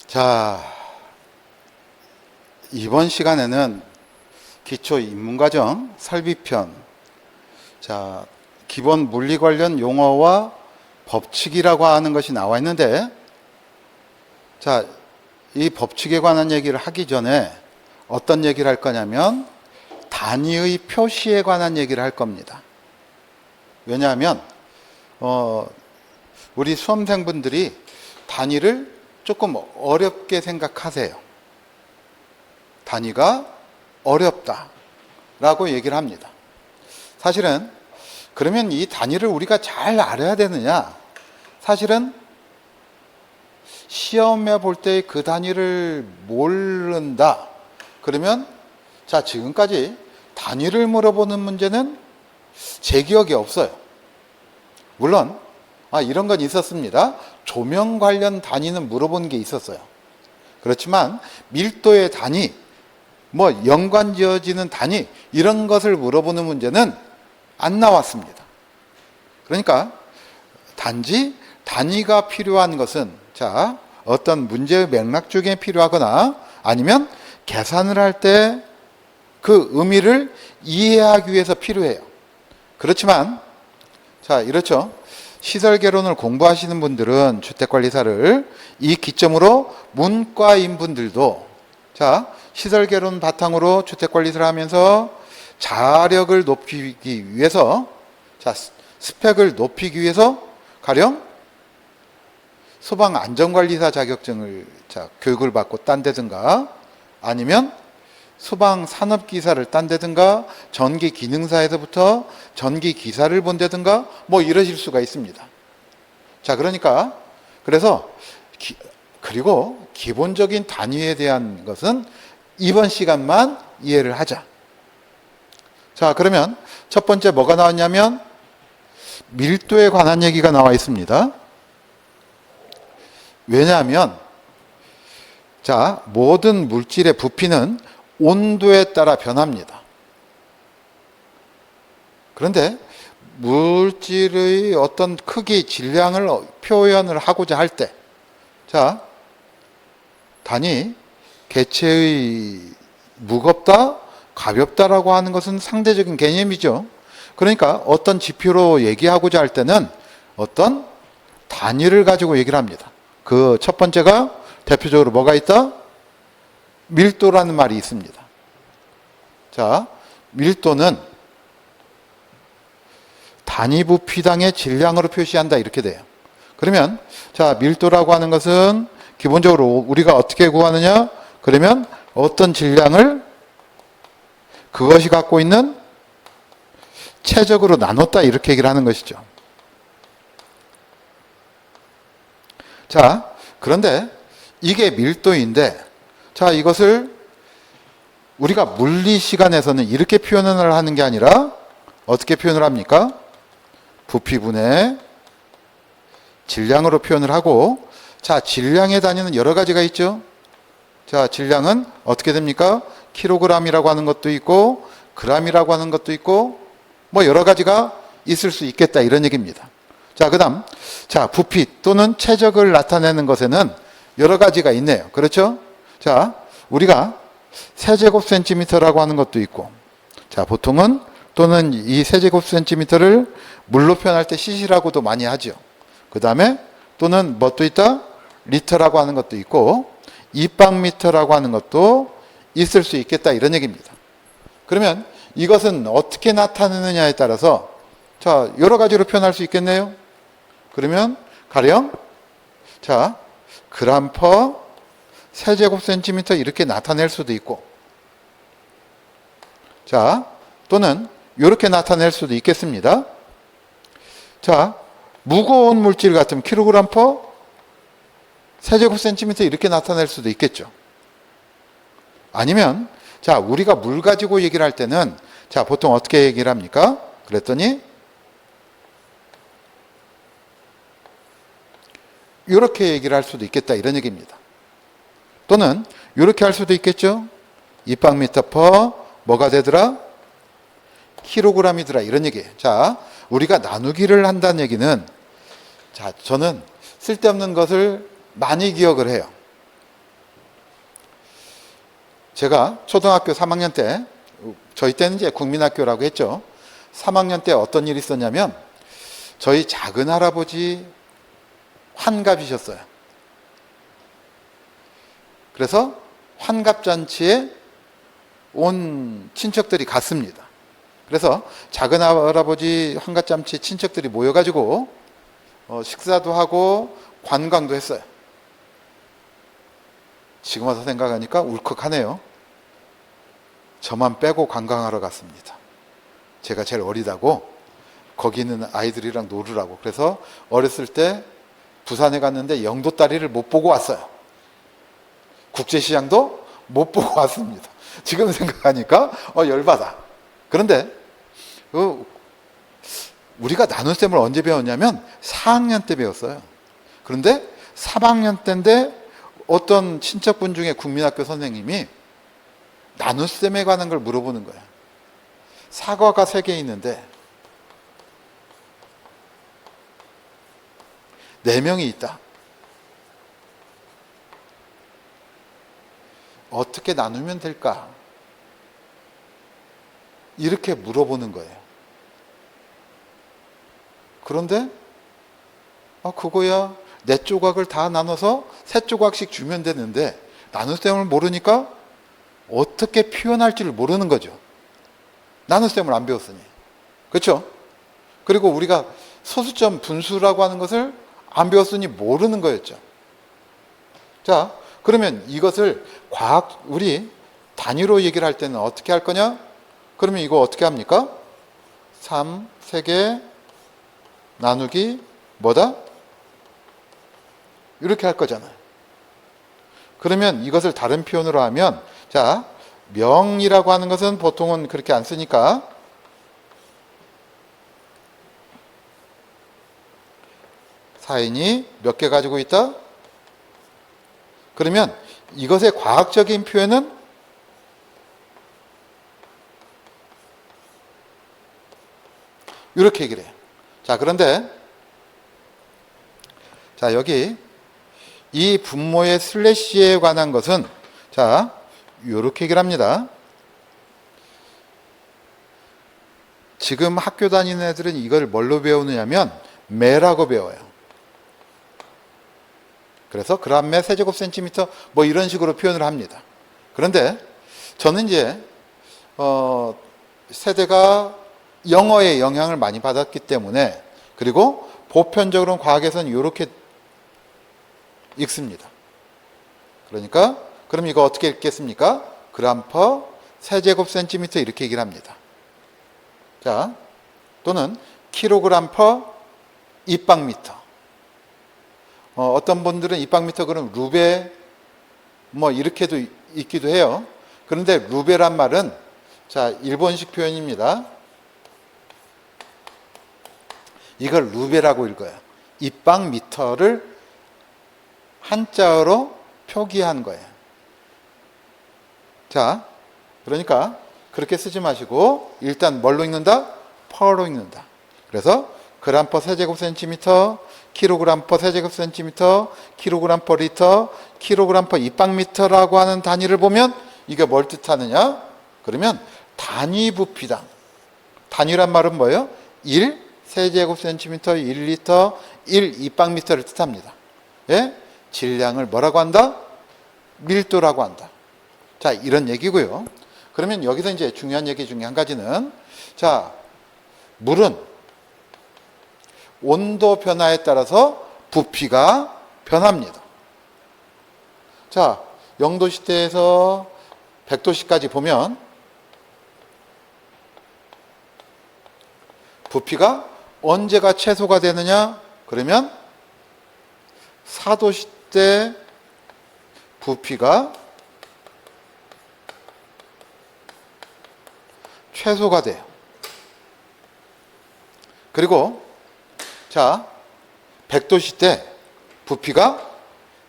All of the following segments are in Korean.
자, 이번 시간에는 기초 인문과정 설비편, 자, 기본 물리 관련 용어와 법칙이라고 하는 것이 나와 있는데, 자, 이 법칙에 관한 얘기를 하기 전에 어떤 얘기를 할 거냐면 단위의 표시에 관한 얘기를 할 겁니다. 왜냐하면 우리 수험생분들이 단위를 조금 어렵게 생각하세요. 단위가 어렵다라고 얘기를 합니다. 사실은 그러면 이 단위를 우리가 잘 알아야 되느냐? 사실은 시험에 볼 때 그 단위를 모른다. 그러면 자, 지금까지 단위를 물어보는 문제는 제 기억에 없어요. 물론 이런 건 있었습니다. 조명 관련 단위는 물어본 게 있었어요. 그렇지만 밀도의 단위, 연관지어지는 단위, 이런 것을 물어보는 문제는 안 나왔습니다. 그러니까 단지 단위가 필요한 것은 자, 어떤 문제의 맥락 중에 필요하거나 아니면 계산을 할 때 그 의미를 이해하기 위해서 필요해요. 그렇지만 자, 이렇죠. 시설개론을 공부하시는 분들은 주택관리사를 이 기점으로 문과인 분들도 자, 시설개론 바탕으로 주택관리사를 하면서 자력을 높이기 위해서 자, 스펙을 높이기 위해서 가령 소방안전관리사 자격증을 교육을 받고 딴다든가 아니면 소방산업기사를 딴다든가 전기기능사에서부터 전기기사를 본다든가 이러실 수가 있습니다. 자, 그러니까 그래서 그리고 기본적인 단위에 대한 것은 이번 시간만 이해를 하자. 자, 그러면 첫 번째 뭐가 나왔냐면 밀도에 관한 얘기가 나와 있습니다. 왜냐하면 자, 모든 물질의 부피는 온도에 따라 변합니다. 그런데 물질의 어떤 크기, 질량을 표현을 하고자 할 때, 자, 단위, 개체의 무겁다, 가볍다라고 하는 것은 상대적인 개념이죠. 그러니까 어떤 지표로 얘기하고자 할 때는 어떤 단위를 가지고 얘기를 합니다. 그 첫 번째가 대표적으로 뭐가 있다? 밀도라는 말이 있습니다. 자, 밀도는 단위 부피당의 질량으로 표시한다 이렇게 돼요. 그러면 자, 밀도라고 하는 것은 기본적으로 우리가 어떻게 구하느냐? 그러면 어떤 질량을 그것이 갖고 있는 체적으로 나눴다 이렇게 얘기를 하는 것이죠. 자, 그런데 이게 밀도인데 자, 이것을 우리가 물리 시간에서는 이렇게 표현을 하는 게 아니라 어떻게 표현을 합니까? 부피분의 질량으로 표현을 하고 자, 질량의 단위는 여러 가지가 있죠. 자, 질량은 어떻게 됩니까? 킬로그램이라고 하는 것도 있고 그램이라고 하는 것도 있고 여러 가지가 있을 수 있겠다 이런 얘기입니다. 자, 그다음 자, 부피 또는 체적을 나타내는 것에는 여러 가지가 있네요. 그렇죠? 자, 우리가 세제곱센티미터라고 하는 것도 있고 자, 보통은 또는 이 세제곱센티미터를 물로 표현할 때 cc라고도 많이 하죠. 그 다음에 또는 또 있다? 리터라고 하는 것도 있고 입방미터라고 하는 것도 있을 수 있겠다 이런 얘기입니다. 그러면 이것은 어떻게 나타내느냐에 따라서 자, 여러 가지로 표현할 수 있겠네요. 그러면 가령 자, 그램 퍼 세제곱센티미터 이렇게 나타낼 수도 있고 자, 또는 이렇게 나타낼 수도 있겠습니다. 자, 무거운 물질 같으면 킬로그램 퍼 세제곱센티미터 이렇게 나타낼 수도 있겠죠. 아니면 자, 우리가 물 가지고 얘기를 할 때는 자, 보통 어떻게 얘기를 합니까? 그랬더니 이렇게 얘기를 할 수도 있겠다 이런 얘기입니다. 또는 이렇게 할 수도 있겠죠. 입방미터 퍼 뭐가 되더라? 킬로그램이더라 이런 얘기예요. 자, 우리가 나누기를 한다는 얘기는 자, 저는 쓸데없는 것을 많이 기억을 해요. 제가 초등학교 3학년 때, 저희 때는 이제 국민학교라고 했죠. 3학년 때 어떤 일이 있었냐면 저희 작은 할아버지 환갑이셨어요. 그래서 환갑잔치에 온 친척들이 갔습니다. 그래서 작은 할아버지 환갑잔치 친척들이 모여가지고 식사도 하고 관광도 했어요. 지금 와서 생각하니까 울컥하네요. 저만 빼고 관광하러 갔습니다. 제가 제일 어리다고 거기 있는 아이들이랑 놀으라고. 그래서 어렸을 때 부산에 갔는데 영도다리를 못 보고 왔어요. 국제시장도 못 보고 왔습니다. 지금 생각하니까 열받아. 그런데 우리가 나눗셈을 언제 배웠냐면 4학년 때 배웠어요. 그런데 3학년 때인데 어떤 친척분 중에 국민학교 선생님이 나눗셈에 관한 걸 물어보는 거예요. 사과가 3개 있는데 4명이 있다. 어떻게 나누면 될까? 이렇게 물어보는 거예요. 그런데 그거야 4조각을 다 나눠서 3조각씩 주면 되는데 나눗셈을 모르니까 어떻게 표현할지를 모르는 거죠. 나눗셈을 안 배웠으니. 그렇죠? 그리고 우리가 소수점 분수라고 하는 것을 안 배웠으니 모르는 거였죠. 자, 그러면 이것을 우리 단위로 얘기를 할 때는 어떻게 할 거냐? 그러면 이거 어떻게 합니까? 3, 3개 나누기 뭐다? 이렇게 할 거잖아요. 그러면 이것을 다른 표현으로 하면, 자, 명이라고 하는 것은 보통은 그렇게 안 쓰니까 사인이 몇 개 가지고 있다? 그러면 이것의 과학적인 표현은 이렇게 얘기를 해요. 자, 그런데 자, 여기 이 분모의 슬래시에 관한 것은 자, 이렇게 얘기를 합니다. 지금 학교 다니는 애들은 이걸 뭘로 배우느냐면 매라고 배워요. 그래서 그람매 세제곱센티미터 뭐 이런 식으로 표현을 합니다. 그런데 저는 이제 세대가 영어의 영향을 많이 받았기 때문에, 그리고 보편적으로는 과학에서는 이렇게 읽습니다. 그러니까 그럼 이거 어떻게 읽겠습니까? 그람 퍼 세제곱센티미터 이렇게 얘기를 합니다. 자, 또는 킬로그램 퍼 입방미터. 어떤 분들은 입방미터 그럼 루베 뭐 이렇게도 있기도 해요. 그런데 루베란 말은 자, 일본식 표현입니다. 이걸 루베라고 읽어요. 입방미터를 한자어로 표기한 거예요. 자, 그러니까 그렇게 쓰지 마시고 일단 뭘로 읽는다? 퍼로 읽는다. 그래서 그람 퍼 세제곱센티미터, 킬로그램 퍼 세제곱센티미터, 킬로그램 퍼 리터, 킬로그램 퍼 입방미터라고 하는 단위를 보면 이게 뭘 뜻하느냐? 그러면 단위 부피당. 단위란 말은 뭐예요? 1 세제곱센티미터, 1리터, 1 입방미터를 뜻합니다. 예? 질량을 뭐라고 한다? 밀도라고 한다. 자, 이런 얘기고요. 그러면 여기서 이제 중요한 얘기 중에 한 가지는, 자, 물은 온도 변화에 따라서 부피가 변합니다. 자, 0도 시대에서 100도 시까지 보면 부피가 언제가 최소가 되느냐? 그러면 4도 시대 부피가 최소가 돼요. 그리고 자, 100도 시대 부피가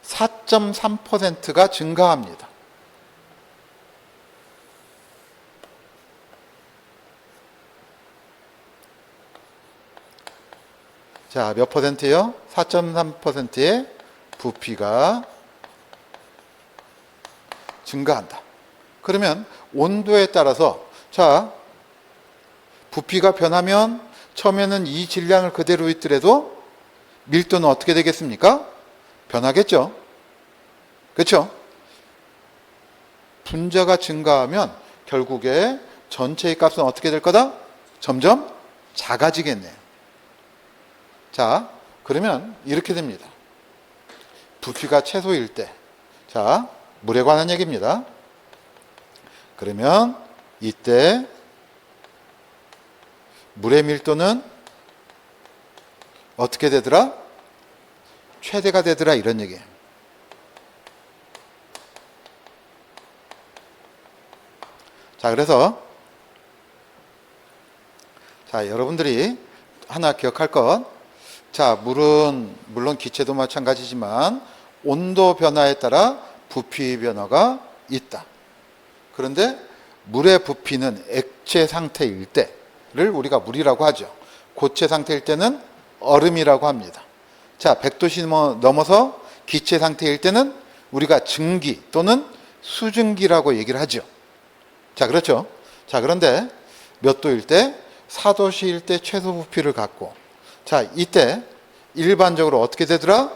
4.3%가 증가합니다. 자, 몇 퍼센트요? 4.3%의 부피가 증가한다. 그러면 온도에 따라서 자, 부피가 변하면 처음에는 이 질량을 그대로 있더라도 밀도는 어떻게 되겠습니까? 변하겠죠. 그렇죠? 분자가 증가하면 결국에 전체의 값은 어떻게 될 거다? 점점 작아지겠네요. 자, 그러면 이렇게 됩니다. 부피가 최소일 때, 자, 물에 관한 얘기입니다. 그러면 이때 물의 밀도는 어떻게 되더라? 최대가 되더라, 이런 얘기예요. 자, 그래서 자, 여러분들이 하나 기억할 것, 자, 물은 물론 기체도 마찬가지지만 온도 변화에 따라 부피 변화가 있다. 그런데 물의 부피는 액체 상태일 때를 우리가 물이라고 하죠. 고체 상태일 때는 얼음이라고 합니다. 자, 100도씨 넘어서 기체 상태일 때는 우리가 증기 또는 수증기라고 얘기를 하죠. 자, 그렇죠. 자, 그런데 몇 도일 때? 4도씨일 때 최소 부피를 갖고, 자, 이때 일반적으로 어떻게 되더라?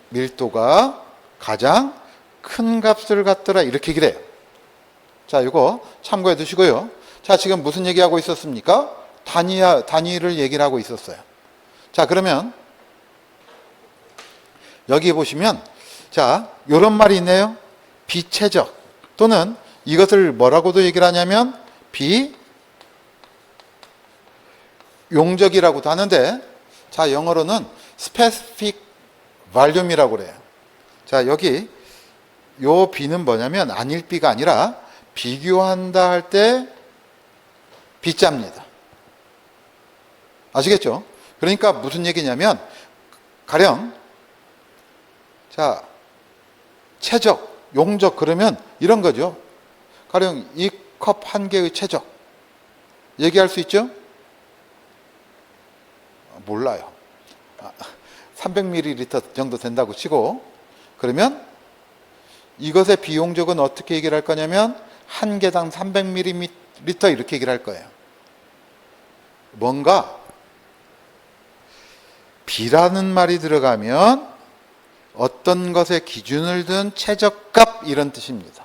밀도가 가장 큰 값을 갖더라, 이렇게 얘기를 해요. 자, 이거 참고해 두시고요. 자, 지금 무슨 얘기하고 있었습니까? 단위를 얘기를 하고 있었어요. 자, 그러면 여기 보시면 자, 요런 말이 있네요. 비최적 또는 이것을 뭐라고도 얘기를 하냐면 비용적이라고도 하는데, 자, 영어로는 specific volume이라고 그래요. 자, 여기 요 비는 뭐냐면 안일비가 아니라 비교한다 할 때 비자입니다. 아시겠죠? 그러니까 무슨 얘기냐면 가령 자, 최적, 용적 그러면 이런 거죠. 가령 이 컵 한 개의 최적 얘기할 수 있죠? 몰라요. 300ml 정도 된다고 치고, 그러면 이것의 비용적은 어떻게 얘기를 할 거냐면 한 개당 300ml 이렇게 얘기를 할 거예요. 뭔가 비라는 말이 들어가면 어떤 것의 기준을 둔 최저값 이런 뜻입니다.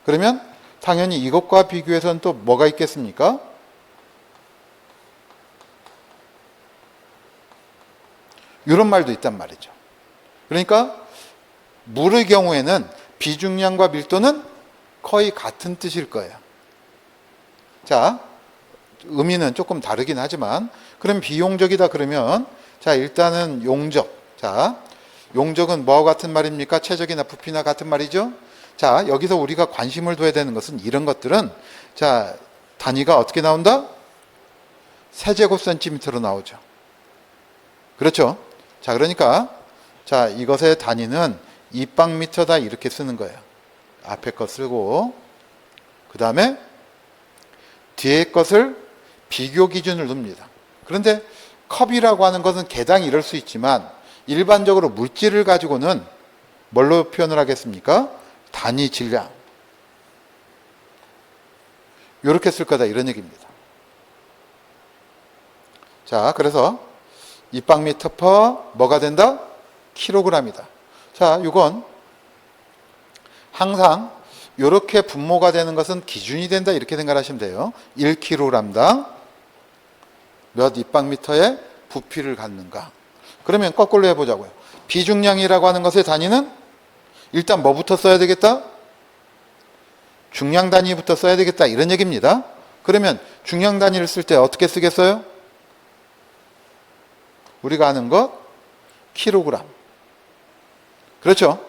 그러면 당연히 이것과 비교해서는 또 뭐가 있겠습니까? 이런 말도 있단 말이죠. 그러니까 물의 경우에는 비중량과 밀도는 거의 같은 뜻일 거예요. 자, 의미는 조금 다르긴 하지만, 그럼 비용적이다 그러면 자, 일단은 용적. 자, 용적은 뭐와 같은 말입니까? 최적이나 부피나 같은 말이죠. 자, 여기서 우리가 관심을 둬야 되는 것은 이런 것들은 자, 단위가 어떻게 나온다? 세제곱센티미터로 나오죠. 그렇죠? 자, 그러니까 자, 이것의 단위는 2박미터다 이렇게 쓰는 거예요. 앞에 거 쓰고 그 다음에 뒤에 것을 비교 기준을 둡니다. 그런데 컵이라고 하는 것은 개당 이럴 수 있지만 일반적으로 물질을 가지고는 뭘로 표현을 하겠습니까? 단위 질량. 이렇게 쓸 거다 이런 얘기입니다. 자, 그래서 2박미터 퍼 뭐가 된다? 킬로그램이다. 자, 이건 항상 이렇게 분모가 되는 것은 기준이 된다 이렇게 생각하시면 돼요. 1kg당 몇 2박미터의 부피를 갖는가. 그러면 거꾸로 해보자고요. 비중량이라고 하는 것의 단위는 일단 뭐부터 써야 되겠다? 중량 단위부터 써야 되겠다 이런 얘기입니다. 그러면 중량 단위를 쓸 때 어떻게 쓰겠어요? 우리가 아는 것 킬로그램. 그렇죠?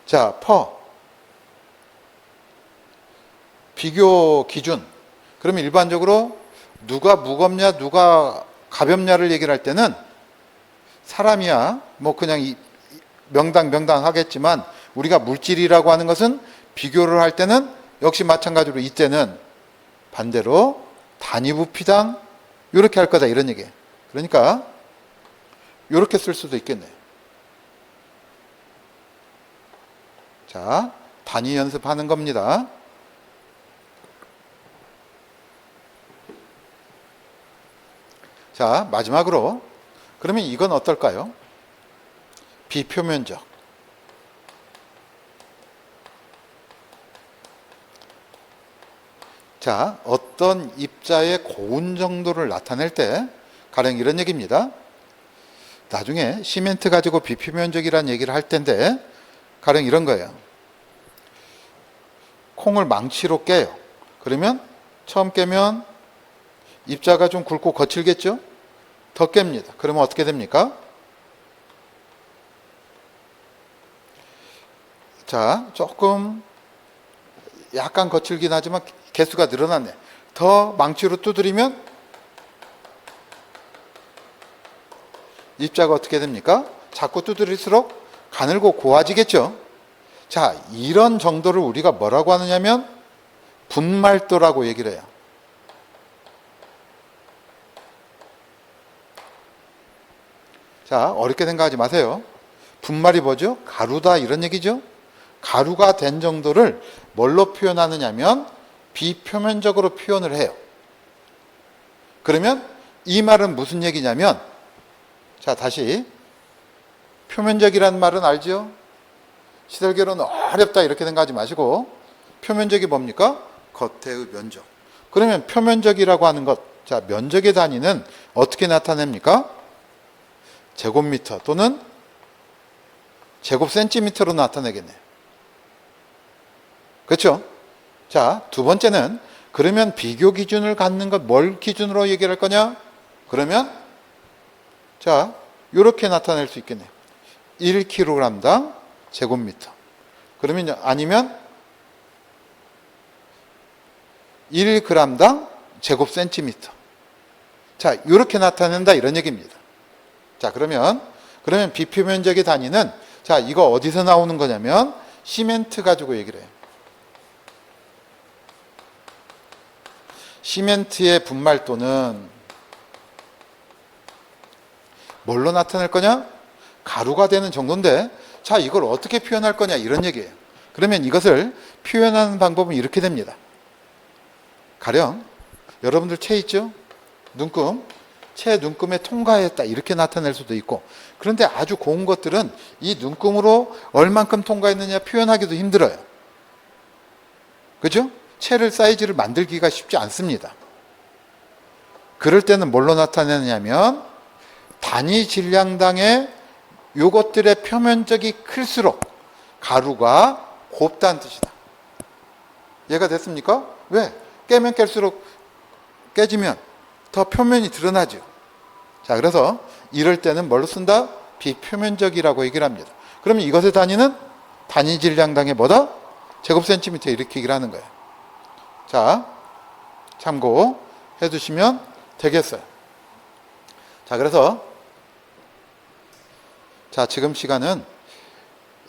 자, 퍼 비교 기준. 그러면 일반적으로 누가 무겁냐 누가 가볍냐를 얘기를 할 때는 사람이야 뭐 그냥 명당 하겠지만 우리가 물질이라고 하는 것은 비교를 할 때는 역시 마찬가지로 이때는 반대로 단위 부피당 이렇게 할 거다 이런 얘기예요. 그러니까 이렇게 쓸 수도 있겠네요. 자, 단위 연습하는 겁니다. 자, 마지막으로 그러면 이건 어떨까요? 비표면적. 자, 어떤 입자의 고운 정도를 나타낼 때 가령 이런 얘기입니다. 나중에 시멘트 가지고 비표면적이라는 얘기를 할 텐데 가령 이런 거예요. 콩을 망치로 깨요. 그러면 처음 깨면 입자가 좀 굵고 거칠겠죠? 더 깹니다. 그러면 어떻게 됩니까? 자, 조금 약간 거칠긴 하지만 개수가 늘어났네. 더 망치로 두드리면 입자가 어떻게 됩니까? 자꾸 두드릴수록 가늘고 고와지겠죠? 자, 이런 정도를 우리가 뭐라고 하느냐면 분말도라고 얘기를 해요. 자, 어렵게 생각하지 마세요. 분말이 뭐죠? 가루다 이런 얘기죠? 가루가 된 정도를 뭘로 표현하느냐면 비표면적으로 표현을 해요. 그러면 이 말은 무슨 얘기냐면, 자, 다시 표면적이라는 말은 알죠? 시설계로는 어렵다 이렇게 생각하지 마시고 표면적이 뭡니까? 겉의 면적. 그러면 표면적이라고 하는 것, 자, 면적의 단위는 어떻게 나타냅니까? 제곱미터 또는 제곱센티미터로 나타내겠네요. 그렇죠? 자, 두 번째는 그러면 비교 기준을 갖는 것 뭘 기준으로 얘기를 할 거냐? 그러면 자, 이렇게 나타낼 수 있겠네요. 1kg당 제곱미터. 그러면 아니면 1g당 제곱센티미터. 자, 이렇게 나타낸다 이런 얘기입니다. 자, 그러면 비표면적의 단위는 자, 이거 어디서 나오는 거냐면 시멘트 가지고 얘기를 해요. 시멘트의 분말도는 뭘로 나타낼 거냐? 가루가 되는 정도인데 자, 이걸 어떻게 표현할 거냐 이런 얘기예요. 그러면 이것을 표현하는 방법은 이렇게 됩니다. 가령 여러분들 채 있죠? 눈금. 채 눈금에 통과했다 이렇게 나타낼 수도 있고, 그런데 아주 고운 것들은 이 눈금으로 얼만큼 통과했느냐 표현하기도 힘들어요. 그죠? 채를 사이즈를 만들기가 쉽지 않습니다. 그럴 때는 뭘로 나타내냐면 단위 질량당의 요것들의 표면적이 클수록 가루가 곱다는 뜻이다. 이해가 됐습니까? 왜? 깨면 깰수록 깨지면 더 표면이 드러나죠. 자, 그래서 이럴 때는 뭘로 쓴다? 비표면적이라고 얘기를 합니다. 그러면 이것의 단위는 단위 질량당의 뭐다? 제곱센티미터 이렇게 얘기를 하는 거예요. 자, 참고해 두시면 되겠어요. 자, 그래서 자, 지금 시간은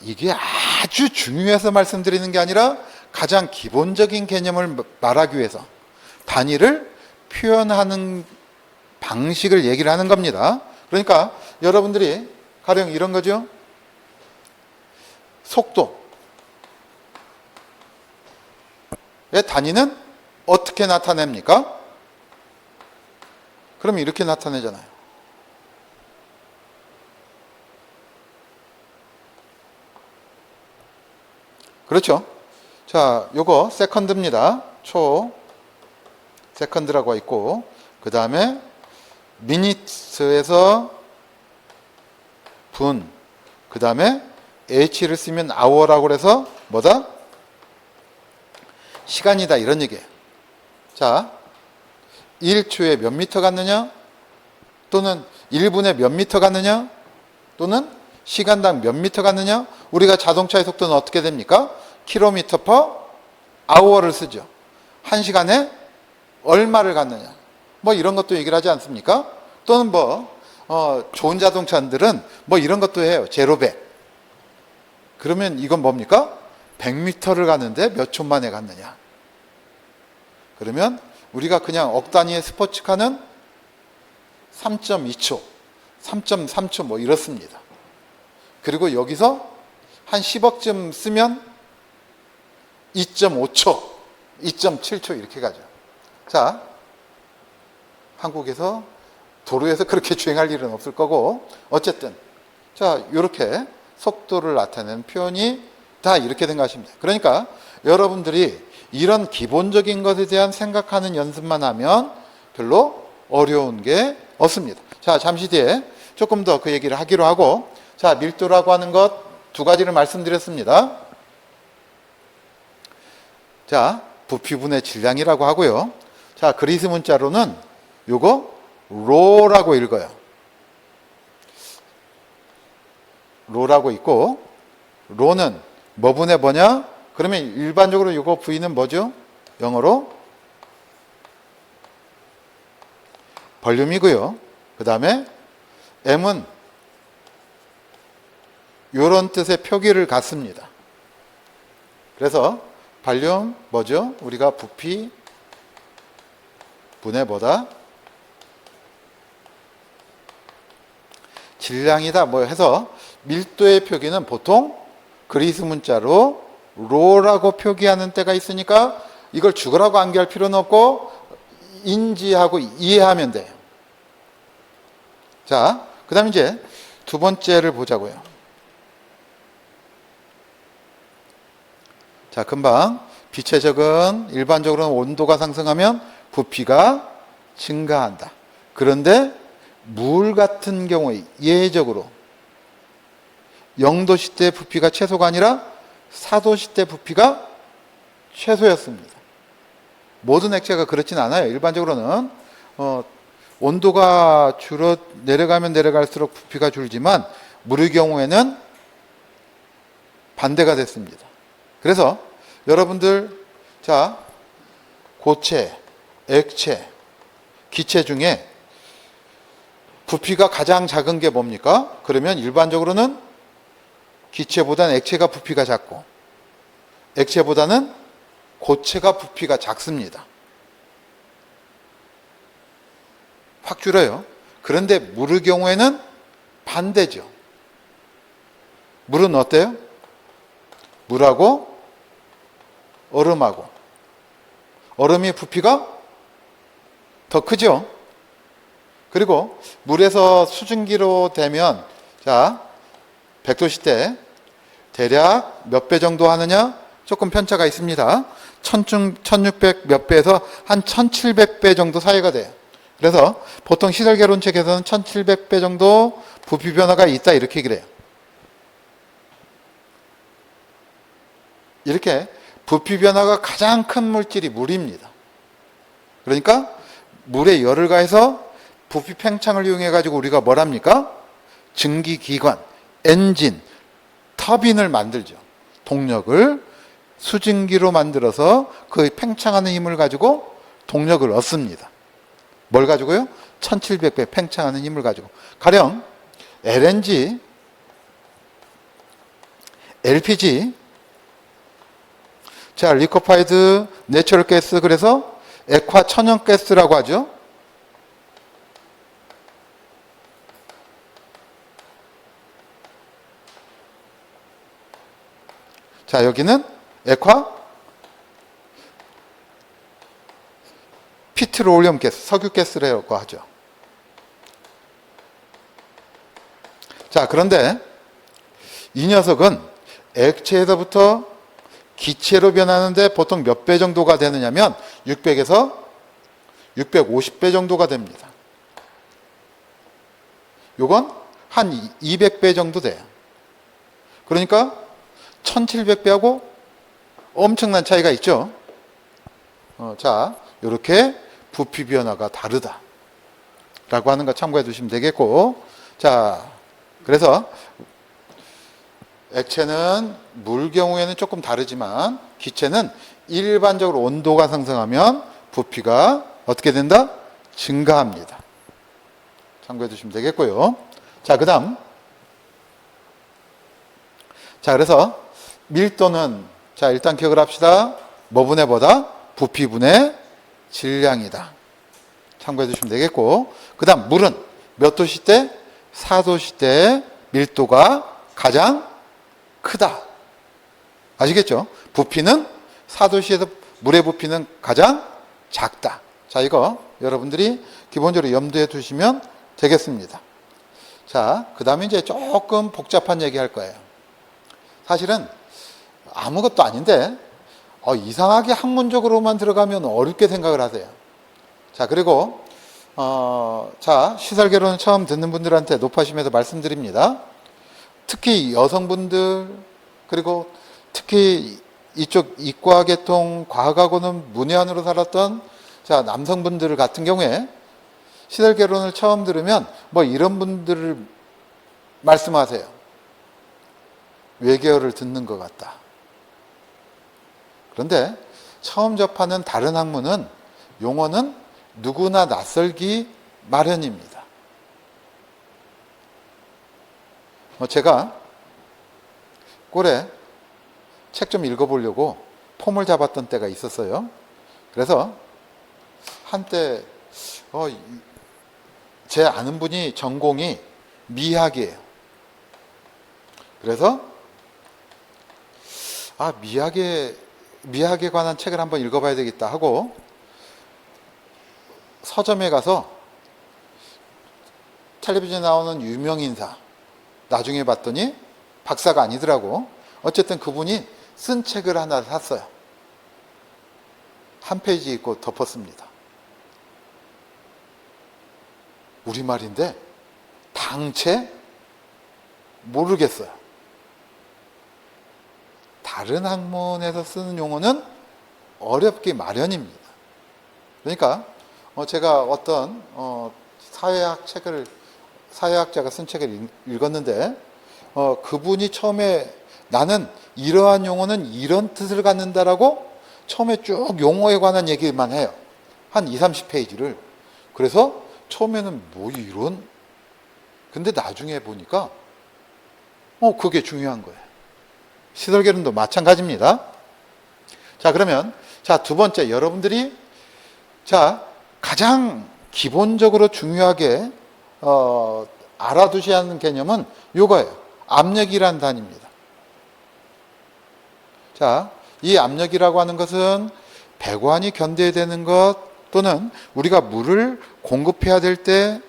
이게 아주 중요해서 말씀드리는 게 아니라 가장 기본적인 개념을 말하기 위해서 단위를 표현하는 방식을 얘기를 하는 겁니다. 그러니까 여러분들이 가령 이런 거죠. 속도의 단위는 어떻게 나타냅니까? 그럼 이렇게 나타내잖아요. 그렇죠? 자, 요거 세컨드입니다. 초 세컨드라고 있고, 그 다음에 미니트에서 분, 그 다음에 h를 쓰면 hour라고 해서 뭐다? 시간이다 이런 얘기예요. 자, 1초에 몇 미터 갔느냐? 또는 1분에 몇 미터 갔느냐? 또는 시간당 몇 미터 갔느냐? 우리가 자동차의 속도는 어떻게 됩니까? 킬로미터 퍼 아워를 쓰죠. 1시간에 얼마를 갔느냐? 뭐 이런 것도 얘기를 하지 않습니까? 또는 좋은 자동차들은 뭐 이런 것도 해요. 제로백. 그러면 이건 뭡니까? 100m를 갔는데 몇 초 만에 갔느냐? 그러면 우리가 그냥 억 단위의 스포츠카는 3.2초, 3.3초 뭐 이렇습니다. 그리고 여기서 한 10억쯤 쓰면 2.5초, 2.7초 이렇게 가죠. 자, 한국에서 도로에서 그렇게 주행할 일은 없을 거고 어쨌든 자, 이렇게 속도를 나타내는 표현이 다 이렇게 된 것입니다. 그러니까 여러분들이 이런 기본적인 것에 대한 생각하는 연습만 하면 별로 어려운 게 없습니다. 자, 잠시 뒤에 조금 더 그 얘기를 하기로 하고, 자, 밀도라고 하는 것 두 가지를 말씀드렸습니다. 자, 부피분의 질량이라고 하고요. 자, 그리스 문자로는 요거 로라고 읽어요. 로라고 있고, 로는 뭐 분의 뭐냐? 그러면 일반적으로 요거 V는 뭐죠? 영어로 볼륨이고요. 그 다음에 M은 요런 뜻의 표기를 갖습니다. 그래서 볼륨 뭐죠? 우리가 부피 분의 뭐다? 질량이다 뭐 해서 밀도의 표기는 보통 그리스 문자로 로라고 표기하는 때가 있으니까 이걸 죽으라고 암기할 필요는 없고 인지하고 이해하면 돼요. 자, 그 다음 이제 두 번째를 보자고요. 자, 금방 빛의 적은 일반적으로는 온도가 상승하면 부피가 증가한다. 그런데 물 같은 경우에 예외적으로 0도씨 때 부피가 최소가 아니라 4도씨 때 부피가 최소였습니다. 모든 액체가 그렇진 않아요. 일반적으로는 온도가 내려가면 내려갈수록 부피가 줄지만 물의 경우에는 반대가 됐습니다. 그래서 여러분들 자, 고체, 액체, 기체 중에 부피가 가장 작은 게 뭡니까? 그러면 일반적으로는 기체보다는 액체가 부피가 작고 액체보다는 고체가 부피가 작습니다. 확 줄어요. 그런데 물의 경우에는 반대죠. 물은 어때요? 물하고 얼음하고 얼음의 부피가 더 크죠. 그리고 물에서 수증기로 되면 자 100도씨 때 대략 몇 배 정도 하느냐? 조금 편차가 있습니다. 1600 몇 배에서 한 1700배 정도 사이가 돼요. 그래서 보통 시설개론책에서는 1700배 정도 부피 변화가 있다 이렇게 그래요. 이렇게 부피 변화가 가장 큰 물질이 물입니다. 그러니까 물에 열을 가해서 부피 팽창을 이용해 가지고 우리가 뭘 합니까? 증기기관, 엔진, 터빈을 만들죠. 동력을 수증기로 만들어서 그 팽창하는 힘을 가지고 동력을 얻습니다. 뭘 가지고요? 1700배 팽창하는 힘을 가지고. 가령 LNG, LPG, 자, 리코파이드 내추럴 가스, 그래서 액화 천연가스라고 하죠. 자, 여기는 액화 피트로올륨 가스, 석유가스라고 하죠. 자, 그런데 이 녀석은 액체에서부터 기체로 변하는데 보통 몇 배 정도가 되느냐면 600에서 650배 정도가 됩니다. 요건 한 200배 정도 돼요. 그러니까 1700배하고 엄청난 차이가 있죠. 자, 이렇게 부피 변화가 다르다 라고 하는 거 참고해 두시면 되겠고, 자, 그래서 액체는 물 경우에는 조금 다르지만 기체는 일반적으로 온도가 상승하면 부피가 어떻게 된다? 증가합니다. 참고해 두시면 되겠고요. 자, 그 다음. 자, 그래서 밀도는 자, 일단 기억을 합시다. 뭐분의 뭐다? 부피분의 질량이다. 참고해 두시면 되겠고, 그 다음 물은 몇 도씨 때? 4도씨 때 밀도가 가장 크다. 아시겠죠? 부피는 4도씨에서 물의 부피는 가장 작다. 자, 이거 여러분들이 기본적으로 염두에 두시면 되겠습니다. 자, 그 다음에 이제 조금 복잡한 얘기 할 거예요. 사실은 아무것도 아닌데, 이상하게 학문적으로만 들어가면 어렵게 생각을 하세요. 자, 그리고, 자, 시설개론을 처음 듣는 분들한테 높아심에서 말씀드립니다. 특히 여성분들, 그리고 특히 이쪽 이과계통 과학하고는 문외한으로 살았던 자, 남성분들 같은 경우에 시설개론을 처음 들으면 뭐 이런 분들을 말씀하세요. 외계어를 듣는 것 같다. 그런데 처음 접하는 다른 학문은 용어는 누구나 낯설기 마련입니다. 제가 꼴에 책 좀 읽어보려고 폼을 잡았던 때가 있었어요. 그래서 한때 제 아는 분이 전공이 미학이에요. 그래서 미학에 관한 책을 한번 읽어봐야 되겠다 하고 서점에 가서 텔레비전에 나오는 유명 인사, 나중에 봤더니 박사가 아니더라고. 어쨌든 그분이 쓴 책을 하나 샀어요. 한 페이지 읽고 덮었습니다. 우리말인데 당체 모르겠어요. 다른 학문에서 쓰는 용어는 어렵기 마련입니다. 그러니까 제가 어떤 사회학자가 쓴 책을 읽었는데 그분이 처음에 나는 이러한 용어는 이런 뜻을 갖는다라고 처음에 쭉 용어에 관한 얘기만 해요. 한 20, 30페이지를. 그래서 처음에는 뭐 이런? 근데 나중에 보니까 그게 중요한 거예요. 시설개론도 마찬가지입니다. 자, 그러면 두 번째 여러분들이 가장 기본적으로 중요하게 알아두셔야 하는 개념은 이거예요. 압력이라는 단위입니다. 자, 이 압력이라고 하는 것은 배관이 견뎌야 되는 것 또는 우리가 물을 공급해야 될 때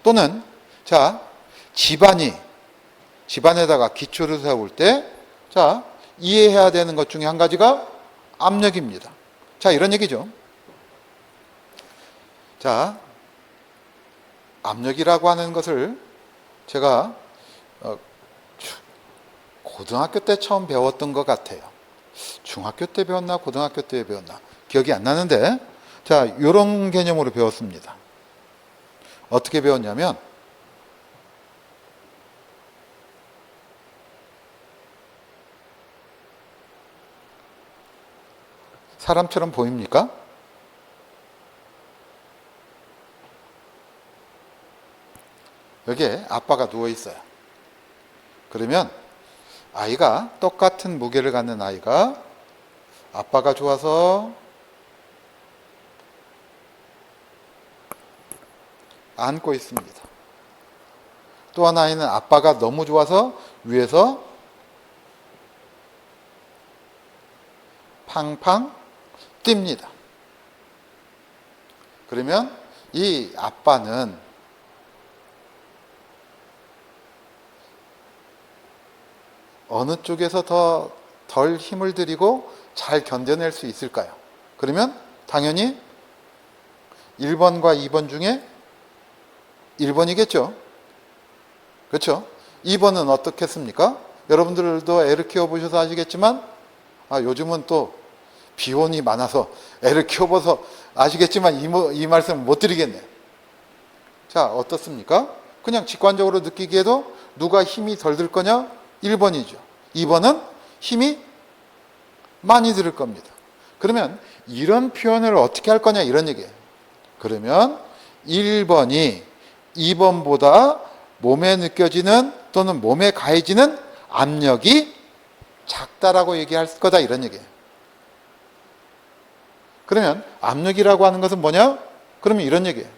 또는 집안에다가 기초를 세울 때 이해해야 되는 것 중에 한 가지가 압력입니다. 자, 이런 얘기죠. 자, 압력이라고 하는 것을 제가 고등학교 때 처음 배웠던 것 같아요. 중학교 때 배웠나 고등학교 때 배웠나 기억이 안 나는데 이런 개념으로 배웠습니다. 어떻게 배웠냐면 사람처럼 보입니까? 여기에 아빠가 누워 있어요. 그러면 아이가 똑같은 무게를 갖는 아이가 아빠가 좋아서 안고 있습니다. 또 한 아이는 아빠가 너무 좋아서 위에서 팡팡 뜁니다. 그러면 이 아빠는 어느 쪽에서 덜 힘을 들이고 잘 견뎌낼 수 있을까요? 그러면 당연히 1번과 2번 중에 1번이겠죠. 그렇죠? 2번은 어떻겠습니까? 여러분들도 애를 키워보셔서 아시겠지만 요즘은 또 비혼이 많아서 애를 키워봐서 아시겠지만 이 말씀 못 드리겠네요. 자, 어떻습니까? 그냥 직관적으로 느끼기에도 누가 힘이 덜 들 거냐? 1번이죠. 2번은 힘이 많이 들 겁니다. 그러면 이런 표현을 어떻게 할 거냐 이런 얘기예요. 그러면 1번이 2번보다 몸에 느껴지는 또는 몸에 가해지는 압력이 작다라고 얘기할 거다 이런 얘기예요. 그러면 압력이라고 하는 것은 뭐냐? 그러면 이런 얘기예요.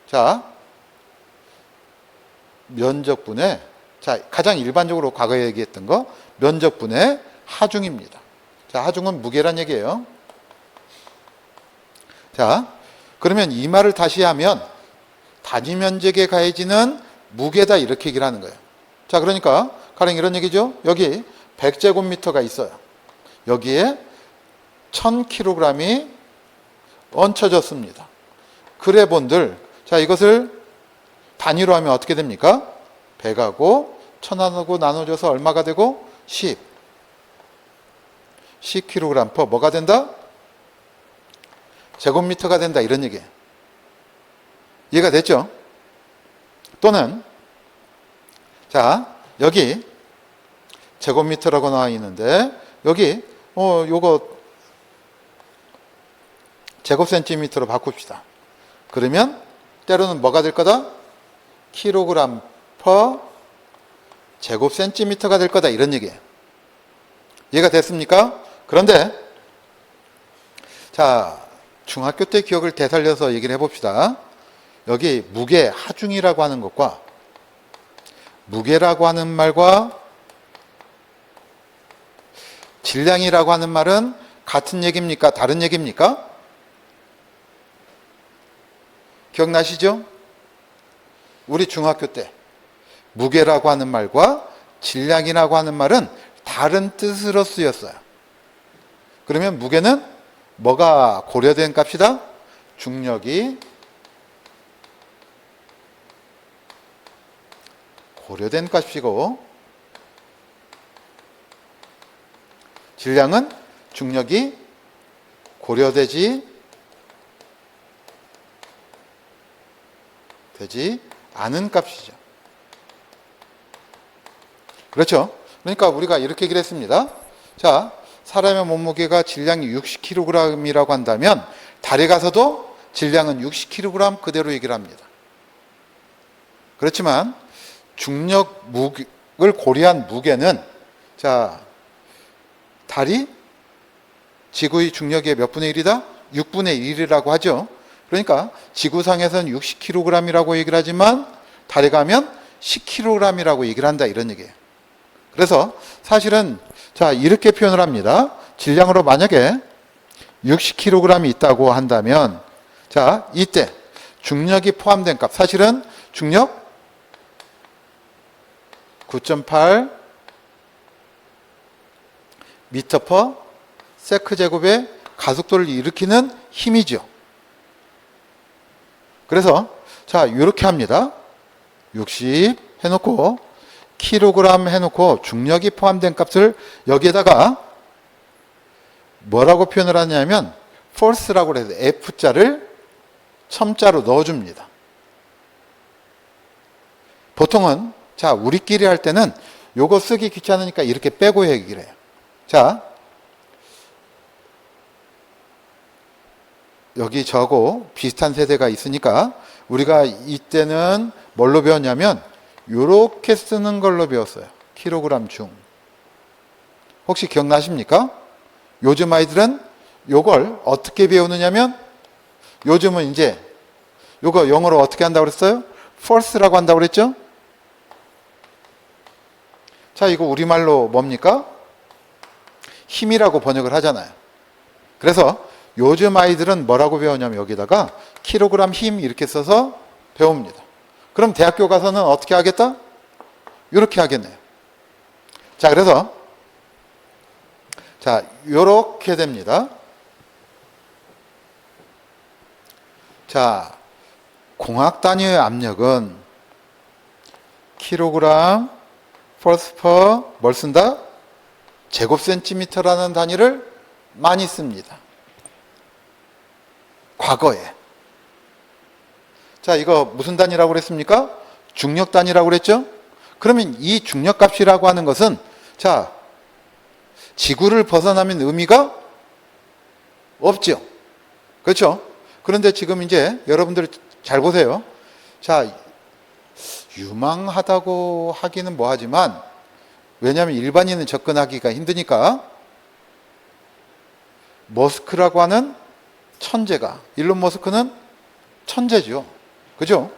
자, 면적분의 가장 일반적으로 과거에 얘기했던 거 면적분의 하중입니다. 자, 하중은 무게란 얘기예요. 자, 그러면 이 말을 다시 하면 단위 면적에 가해지는 무게다 이렇게 얘기를 하는 거예요. 자, 그러니까 가령 이런 얘기죠. 여기 100제곱미터가 있어요. 여기에 1000kg이 얹혀졌습니다. 그래본들, 자, 이것을 단위로 하면 어떻게 됩니까? 100하고 1000하고 나눠줘서 얼마가 되고? 10kg per 뭐가 된다? 제곱미터가 된다 이런 얘기예요. 이해가 됐죠? 또는 자, 여기 제곱미터라고 나와 있는데 여기 요거 제곱센티미터로 바꿉시다. 그러면 때로는 뭐가 될 거다? 킬로그램 per 제곱센티미터가 될 거다 이런 얘기예요. 이해가 됐습니까? 그런데 자, 중학교 때 기억을 되살려서 얘기를 해봅시다. 여기 무게, 하중이라고 하는 것과 무게라고 하는 말과 질량이라고 하는 말은 같은 얘기입니까? 다른 얘기입니까? 기억나시죠? 우리 중학교 때 무게라고 하는 말과 질량이라고 하는 말은 다른 뜻으로 쓰였어요. 그러면 무게는 뭐가 고려된 값이다? 중력이 고려된 값이고 질량은 중력이 고려되지 않은 값이죠. 그렇죠? 그러니까 우리가 이렇게 얘기를 했습니다. 자, 사람의 몸무게가 질량이 60kg이라고 한다면 달에 가서도 질량은 60kg 그대로 얘기를 합니다. 그렇지만 중력을 고려한 무게는 자, 달이 지구의 중력의 몇 분의 1이다? 6분의 1이라고 하죠. 그러니까 지구상에서는 60kg이라고 얘기를 하지만 달에 가면 10kg이라고 얘기를 한다 이런 얘기예요. 그래서 사실은 자, 이렇게 표현을 합니다. 질량으로 만약에 60kg이 있다고 한다면 자, 이때 중력이 포함된 값, 사실은 중력 9.8 미터 퍼 세크 제곱의 가속도를 일으키는 힘이죠. 그래서 자, 이렇게 합니다. 60 해놓고 킬로그램 해놓고 중력이 포함된 값을 여기에다가 뭐라고 표현을 하냐면 force라고 해서 F자를 첨자로 넣어줍니다. 보통은 자, 우리끼리 할 때는 요거 쓰기 귀찮으니까 이렇게 빼고 얘기를 해요. 자, 여기 저하고 비슷한 세대가 있으니까 우리가 이때는 뭘로 배웠냐면 요렇게 쓰는 걸로 배웠어요. 킬로그램 중. 혹시 기억나십니까? 요즘 아이들은 요걸 어떻게 배우느냐면 요즘은 이제 요거 영어로 어떻게 한다고 그랬어요? force라고 한다고 그랬죠? 자, 이거 우리말로 뭡니까? 힘이라고 번역을 하잖아요. 그래서 요즘 아이들은 뭐라고 배우냐면 여기다가 킬로그램 힘 이렇게 써서 배웁니다. 그럼 대학교 가서는 어떻게 하겠다? 이렇게 하겠네요. 자, 그래서 자, 요렇게 됩니다. 자, 공학 단위의 압력은 킬로그램 force per 뭘 쓴다? 제곱센티미터라는 단위를 많이 씁니다. 과거에. 자, 이거 무슨 단위라고 그랬습니까? 중력 단위라고 그랬죠? 그러면 이 중력값이라고 하는 것은 자, 지구를 벗어나면 의미가 없죠. 그렇죠? 그런데 지금 이제 여러분들 잘 보세요. 자, 유망하다고 하기는 뭐하지만 왜냐하면 일반인은 접근하기가 힘드니까 머스크라고 하는 천재가, 일론 머스크는 천재죠. 그죠?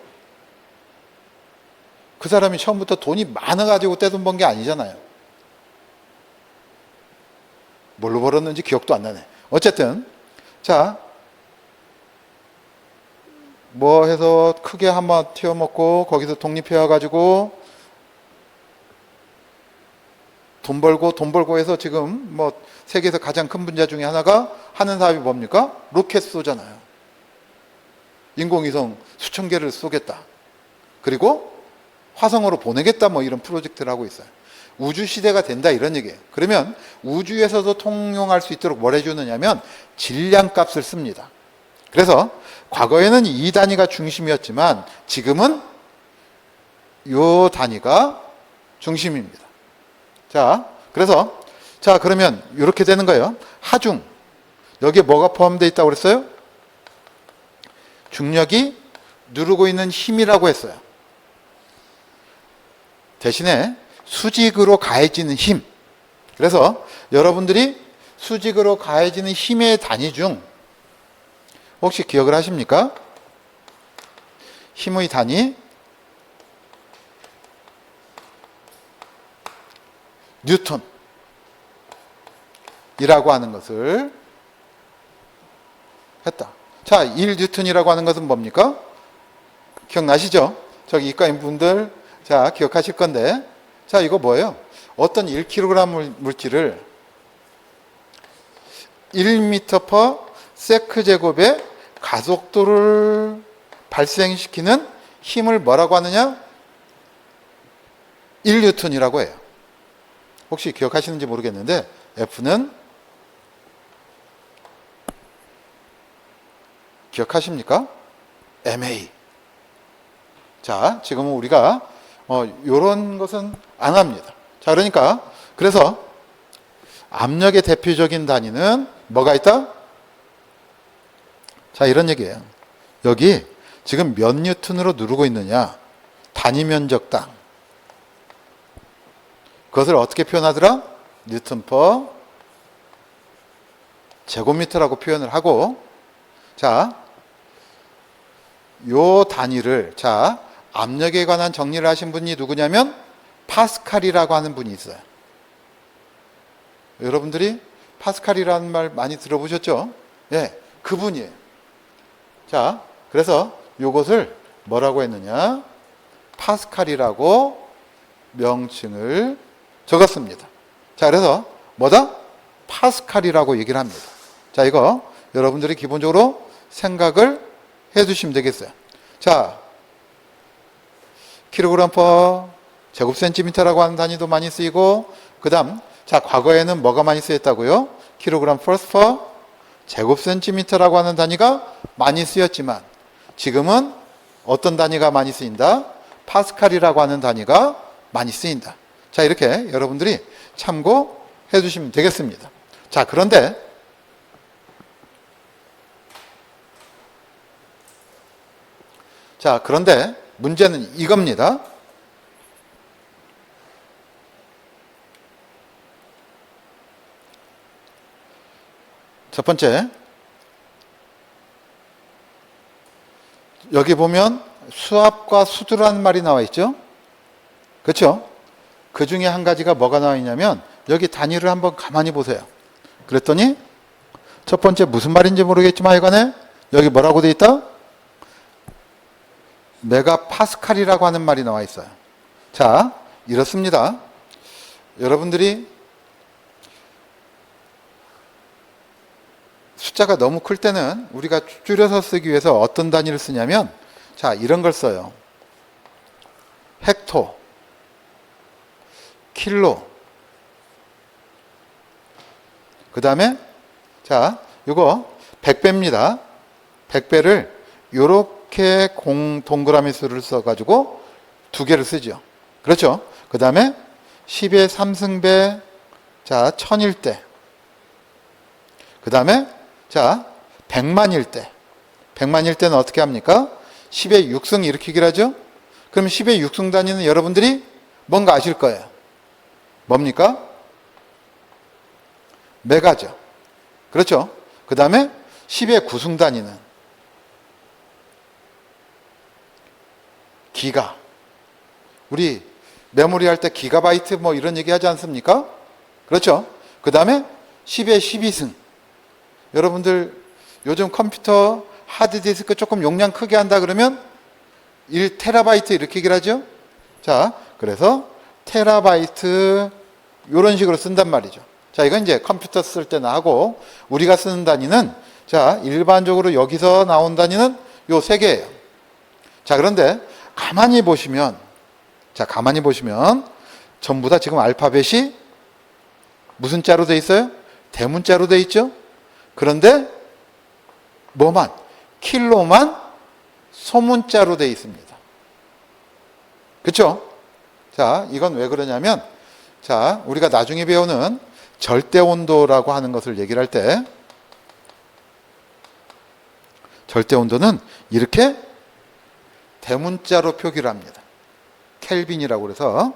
그 사람이 처음부터 돈이 많아가지고 떼돈 번 게 아니잖아요. 뭘로 벌었는지 기억도 안 나네. 어쨌든 자, 뭐 해서 크게 한번 튀어먹고 거기서 독립해와가지고 돈 벌고 해서 지금 뭐 세계에서 가장 큰 분야 중에 하나가 하는 사업이 뭡니까? 로켓 쏘잖아요. 인공위성 수천 개를 쏘겠다. 그리고 화성으로 보내겠다, 뭐 이런 프로젝트를 하고 있어요. 우주 시대가 된다, 이런 얘기예요. 그러면 우주에서도 통용할 수 있도록 뭘 해주느냐면 질량값을 씁니다. 그래서 과거에는 이 단위가 중심이었지만 지금은 이 단위가 중심입니다. 자, 그래서 자, 그러면 이렇게 되는 거예요. 하중, 여기에 뭐가 포함되어 있다고 그랬어요? 중력이 누르고 있는 힘이라고 했어요. 대신에 수직으로 가해지는 힘. 그래서 여러분들이 수직으로 가해지는 힘의 단위 중 혹시 기억을 하십니까? 힘의 단위 뉴턴이라고 하는 것을 했다. 자, 1뉴턴이라고 하는 것은 뭡니까? 기억나시죠? 저기 이과인 분들 자, 기억하실 건데, 자, 이거 뭐예요? 어떤 1kg 물질을 1m/s 제곱의 가속도를 발생시키는 힘을 뭐라고 하느냐? 1뉴턴이라고 해요. 혹시 기억하시는지 모르겠는데 F는 기억하십니까? MA. 자, 지금은 우리가 이런 것은 안 합니다. 자, 그러니까 그래서 압력의 대표적인 단위는 뭐가 있다? 자, 이런 얘기예요. 여기 지금 몇 뉴턴으로 누르고 있느냐? 단위 면적당. 그것을 어떻게 표현하더라? 뉴턴 퍼 제곱미터라고 표현을 하고, 자, 요 단위를, 자, 압력에 관한 정리를 하신 분이 누구냐면 파스칼이라고 하는 분이 있어요. 여러분들이 파스칼이라는 말 많이 들어보셨죠? 예, 그분이에요. 자, 그래서 요것을 뭐라고 했느냐? 파스칼이라고 명칭을 적었습니다. 자, 그래서 뭐다? 파스칼이라고 얘기를 합니다. 자, 이거 여러분들이 기본적으로 생각을 해 주시면 되겠어요. 자, 킬로그램 퍼 제곱센티미터라고 하는 단위도 많이 쓰이고, 그 다음, 자, 과거에는 뭐가 많이 쓰였다고요? 킬로그램 퍼 제곱센티미터라고 하는 단위가 많이 쓰였지만, 지금은 어떤 단위가 많이 쓰인다? 파스칼이라고 하는 단위가 많이 쓰인다. 자, 이렇게 여러분들이 참고해 주시면 되겠습니다. 자, 그런데 문제는 이겁니다. 첫 번째, 여기 보면 수압과 수두라는 말이 나와 있죠? 그렇죠? 그 중에 한 가지가 뭐가 나와 있냐면 여기 단위를 한번 가만히 보세요. 그랬더니 첫 번째 무슨 말인지 모르겠지만 하여간에 여기 뭐라고 돼 있다? 메가 파스칼이라고 하는 말이 나와 있어요. 자, 이렇습니다. 여러분들이 숫자가 너무 클 때는 우리가 줄여서 쓰기 위해서 어떤 단위를 쓰냐면, 자, 이런 걸 써요. 헥토, 킬로, 그 다음에 자, 이거 100배입니다. 100배를 요렇게 동그라미 수를 써가지고 두 개를 쓰죠. 그렇죠? 그 다음에 10의 3승배, 자, 1000일 그 다음에 자, 100만일 때. 100만일 때는 어떻게 합니까? 10의 6승 일으키기를 하죠? 그럼 10의 6승 단위는 여러분들이 뭔가 아실 거예요. 뭡니까? 메가죠. 그렇죠? 그 다음에 10의 9승 단위는 기가. 우리 메모리 할 때 기가바이트 뭐 이런 얘기 하지 않습니까? 그렇죠? 그 다음에 10의 12승. 여러분들 요즘 컴퓨터 하드디스크 조금 용량 크게 한다 그러면 1테라바이트 이렇게 얘기를 하죠. 자, 그래서 테라바이트 이런 식으로 쓴단 말이죠. 자, 이건 이제 컴퓨터 쓸 때나 하고, 우리가 쓰는 단위는, 자, 일반적으로 여기서 나온 단위는 요 세 개예요. 자, 그런데 가만히 보시면, 전부 다 지금 알파벳이 무슨 자로 돼 있어요? 대문자로 돼 있죠? 그런데 킬로만 소문자로 돼 있습니다. 그렇죠? 자, 이건 왜 그러냐면, 자, 우리가 나중에 배우는 절대 온도라고 하는 것을 얘기를 할 때, 절대 온도는 이렇게 대문자로 표기를 합니다. 켈빈이라고 그래서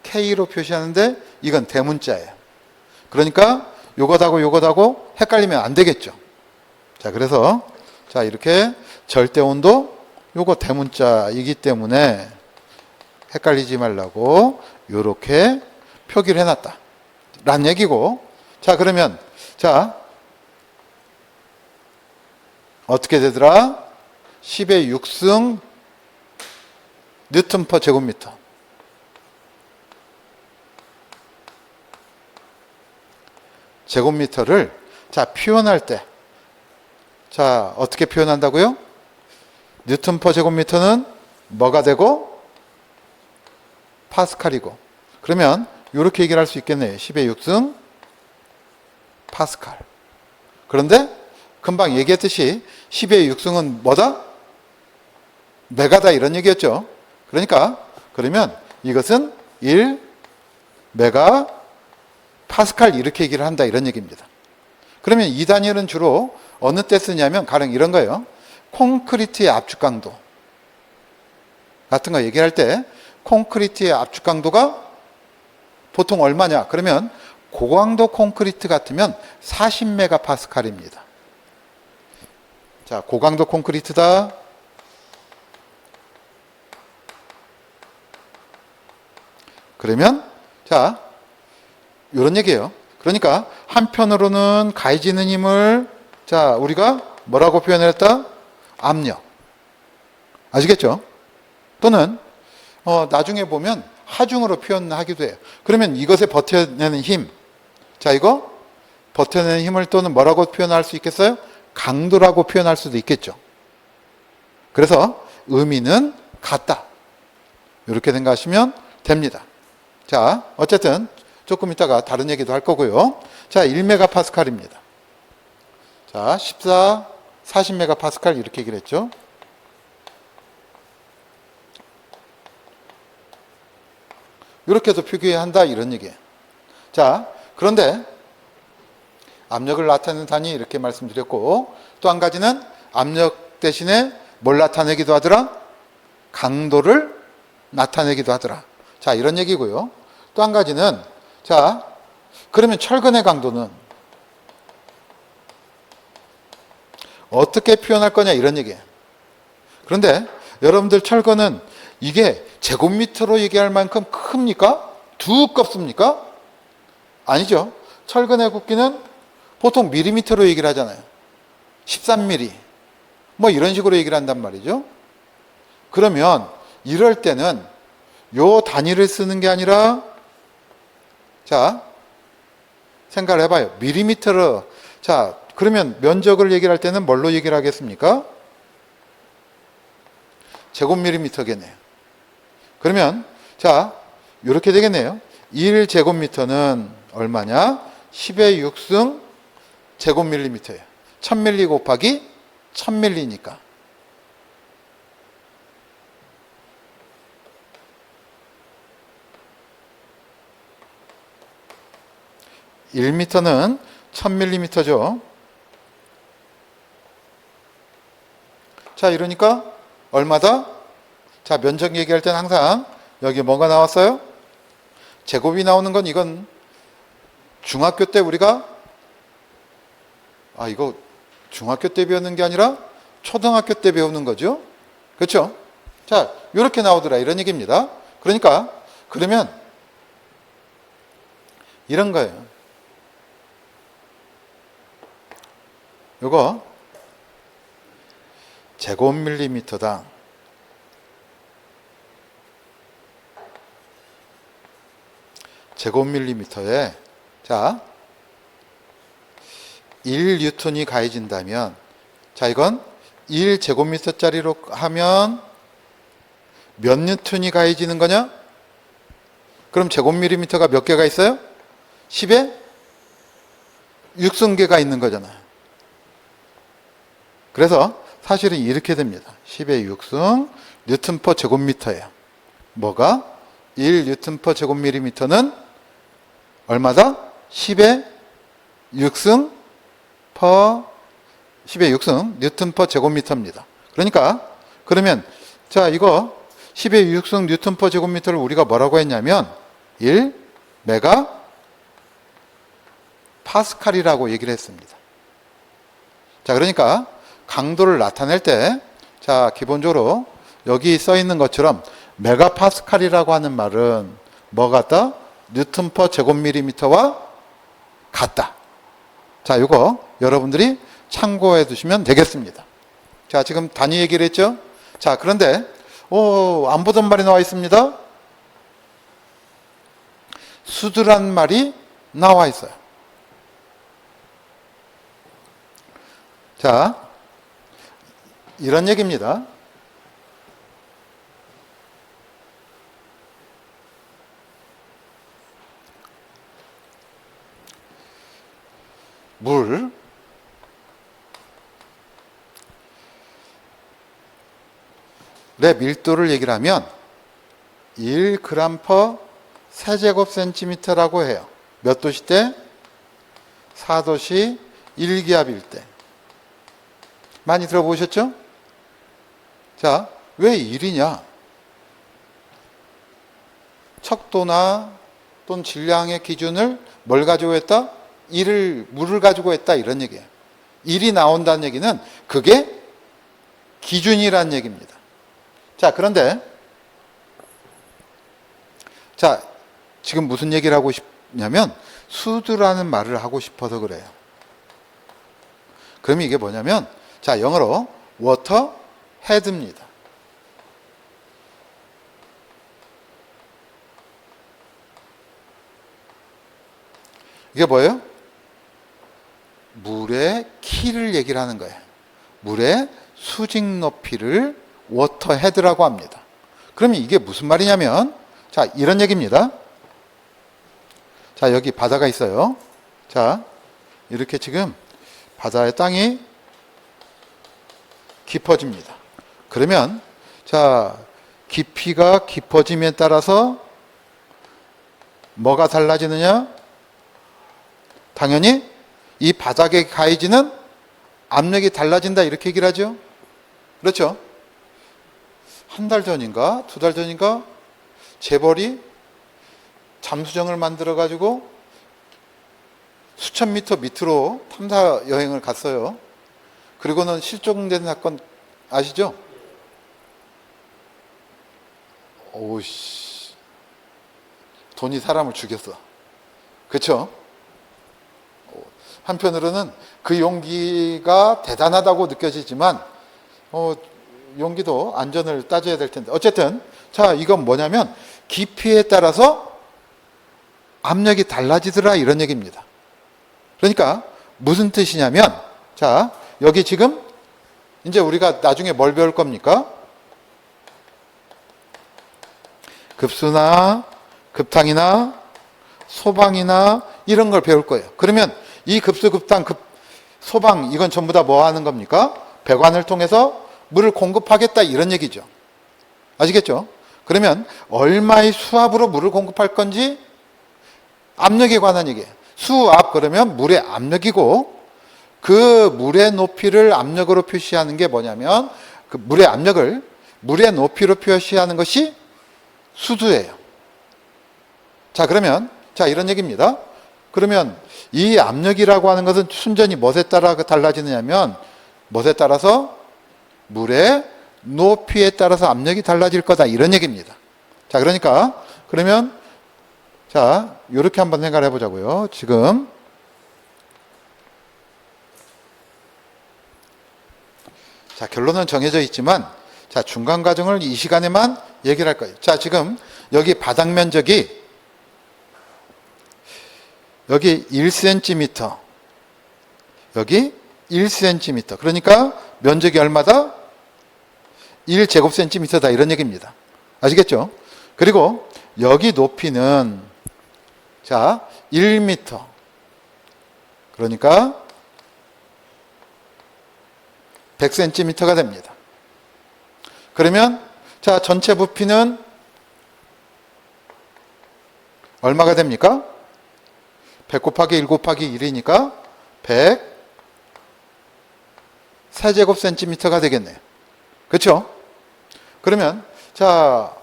K로 표시하는데 이건 대문자예요. 그러니까 요것하고 헷갈리면 안 되겠죠. 자, 그래서 자, 이렇게 절대 온도 요거 대문자이기 때문에 헷갈리지 말라고 요렇게 표기를 해놨다 라는 얘기고, 자, 그러면 자, 어떻게 되더라? 10의 6승 뉴턴 퍼 제곱미터. 제곱미터를 자, 표현할 때, 자, 어떻게 표현한다고요? 뉴턴 퍼 제곱미터는 뭐가 되고 파스칼이고, 그러면 이렇게 얘기를 할 수 있겠네요. 10의 6승 파스칼. 그런데 금방 얘기했듯이 10의 6승은 뭐다? 메가다 이런 얘기였죠. 그러니까 그러면 이것은 1 메가 파스칼 이렇게 얘기를 한다 이런 얘기입니다. 그러면 이 단위는 주로 어느 때 쓰냐면 가령 이런 거예요. 콘크리트의 압축 강도 같은 거 얘기할 때 콘크리트의 압축 강도가 보통 얼마냐? 그러면 고강도 콘크리트 같으면 40메가파스칼입니다. 자, 고강도 콘크리트다. 그러면 자, 이런 얘기예요. 그러니까 한편으로는 가해지는 힘을 자, 우리가 뭐라고 표현했다? 압력. 아시겠죠? 또는 나중에 보면 하중으로 표현하기도 해요. 그러면 이것에 버텨내는 힘. 자, 이거 버텨내는 힘을 또는 뭐라고 표현할 수 있겠어요? 강도라고 표현할 수도 있겠죠. 그래서 의미는 같다. 이렇게 생각하시면 됩니다. 자, 어쨌든 조금 이따가 다른 얘기도 할 거고요. 자, 1메가파스칼입니다. 자, 14, 40메가파스칼 이렇게 얘기를 했죠. 이렇게도 표기한다 이런 얘기예요. 자, 그런데 압력을 나타내는 단위 이렇게 말씀드렸고, 또 한 가지는 압력 대신에 뭘 나타내기도 하더라? 강도를 나타내기도 하더라. 자, 이런 얘기고요. 또 한 가지는 자, 그러면 철근의 강도는 어떻게 표현할 거냐 이런 얘기예요. 그런데 여러분들 철근은 이게 제곱미터로 얘기할 만큼 큽니까? 두껍습니까? 아니죠. 철근의 굵기는 보통 밀리미터로 얘기를 하잖아요. 13mm 뭐 이런 식으로 얘기를 한단 말이죠. 그러면 이럴 때는 요 단위를 쓰는 게 아니라 자, 생각을 해봐요. 밀리미터로. 자, 그러면 면적을 얘기를 할 때는 뭘로 얘기를 하겠습니까? 제곱밀리미터겠네요. 그러면 자, 이렇게 되겠네요. 1제곱미터는 얼마냐? 10의 6승 제곱밀리미터예요. 1000밀리 곱하기 1000밀리니까. 1미터는 1000밀리미터죠. 자, 이러니까 얼마다? 자, 면적 얘기할 때는 항상 여기 뭐가 나왔어요? 제곱이 나오는 건 이건 중학교 때 우리가 이거 중학교 때 배우는 게 아니라 초등학교 때 배우는 거죠. 그렇죠? 자, 이렇게 나오더라 이런 얘기입니다. 그러니까 그러면 이런 거예요. 요거 제곱밀리미터당 제곱밀리미터에 자 1뉴턴이 가해진다면 자 이건 1제곱미터짜리로 하면 몇 뉴턴이 가해지는 거냐? 그럼 제곱밀리미터가 몇 개가 있어요? 10에 6승계가 있는 거잖아요. 그래서 사실은 이렇게 됩니다. 10의 6승 뉴턴 퍼 제곱미터예요. 뭐가? 1뉴턴 퍼 제곱밀리미터는 얼마다? 10의 6승 퍼 10의 6승 뉴턴 퍼 제곱미터입니다. 그러니까 그러면 자 이거 10의 6승 뉴턴 퍼 제곱미터를 우리가 뭐라고 했냐면 1 메가 파스칼이라고 얘기를 했습니다. 자 그러니까 강도를 나타낼 때 자 기본적으로 여기 써 있는 것처럼 메가 파스칼이라고 하는 말은 뭐 같다? 뉴턴 퍼 제곱밀리미터와 같다. 자 이거 여러분들이 참고해 두시면 되겠습니다. 자 지금 단위 얘기를 했죠. 자 그런데 안 보던 말이 나와 있습니다. 수두란 말이 나와 있어요. 자 이런 얘기입니다. 물의 밀도를 얘기를 하면 1g per 세제곱센티미터라고 해요. 몇 도시 때? 4도시 1기압일 때. 많이 들어보셨죠? 자, 왜 1이냐? 척도나 또는 질량의 기준을 뭘 가지고 했다? 물을 가지고 했다 이런 얘기예요. 1이 나온다는 얘기는 그게 기준이라는 얘기입니다. 자, 그런데 자, 지금 무슨 얘기를 하고 싶냐면 수두라는 말을 하고 싶어서 그래요. 그럼 이게 뭐냐면 자, 영어로 워터 헤드입니다. 이게 뭐예요? 물의 키를 얘기를 하는 거예요. 물의 수직 높이를 워터 헤드라고 합니다. 그러면 이게 무슨 말이냐면 자, 이런 얘기입니다. 자, 여기 바다가 있어요. 자, 이렇게 지금 바다의 땅이 깊어집니다. 그러면 자, 깊이가 깊어짐에 따라서 뭐가 달라지느냐? 당연히 이 바닥에 가해지는 압력이 달라진다 이렇게 얘기를 하죠. 그렇죠? 한 달 전인가 2달 전인가 재벌이 잠수정을 만들어 가지고 수천 미터 밑으로 탐사 여행을 갔어요. 그리고는 실종된 사건 아시죠? 오우씨, 돈이 사람을 죽였어. 그렇죠? 한편으로는 그 용기가 대단하다고 느껴지지만 용기도 안전을 따져야 될 텐데 어쨌든 자, 이건 뭐냐면 깊이에 따라서 압력이 달라지더라 이런 얘기입니다. 그러니까 무슨 뜻이냐면 자, 여기 지금 이제 우리가 나중에 뭘 배울 겁니까? 급수나 급탕이나 소방이나 이런 걸 배울 거예요. 그러면 이 급수, 급탕, 소방 이건 전부 다 뭐 하는 겁니까? 배관을 통해서 물을 공급하겠다 이런 얘기죠. 아시겠죠? 그러면 얼마의 수압으로 물을 공급할 건지 압력에 관한 얘기예요. 수압 그러면 물의 압력이고 그 물의 높이를 압력으로 표시하는 게 뭐냐면 그 물의 압력을 물의 높이로 표시하는 것이 수두예요. 자, 그러면 자, 이런 얘기입니다. 그러면 이 압력이라고 하는 것은 순전히 무엇에 따라 달라지느냐면 무엇에 따라서 물의 높이에 따라서 압력이 달라질 거다 이런 얘기입니다. 자, 그러니까 그러면 자, 이렇게 한번 생각해 보자고요. 지금 자, 결론은 정해져 있지만, 자, 중간 과정을 이 시간에만 얘기를 할 거예요. 자, 지금 여기 바닥 면적이 여기 1cm, 여기 1cm. 그러니까 면적이 얼마다? 1제곱cm다 이런 얘기입니다. 아시겠죠? 그리고 여기 높이는 자 1m. 그러니까 100cm가 됩니다. 그러면 자 전체 부피는 얼마가 됩니까? 100 곱하기 1 곱하기 1이니까 100 세제곱cm가 되겠네요. 그렇죠? 그러면 자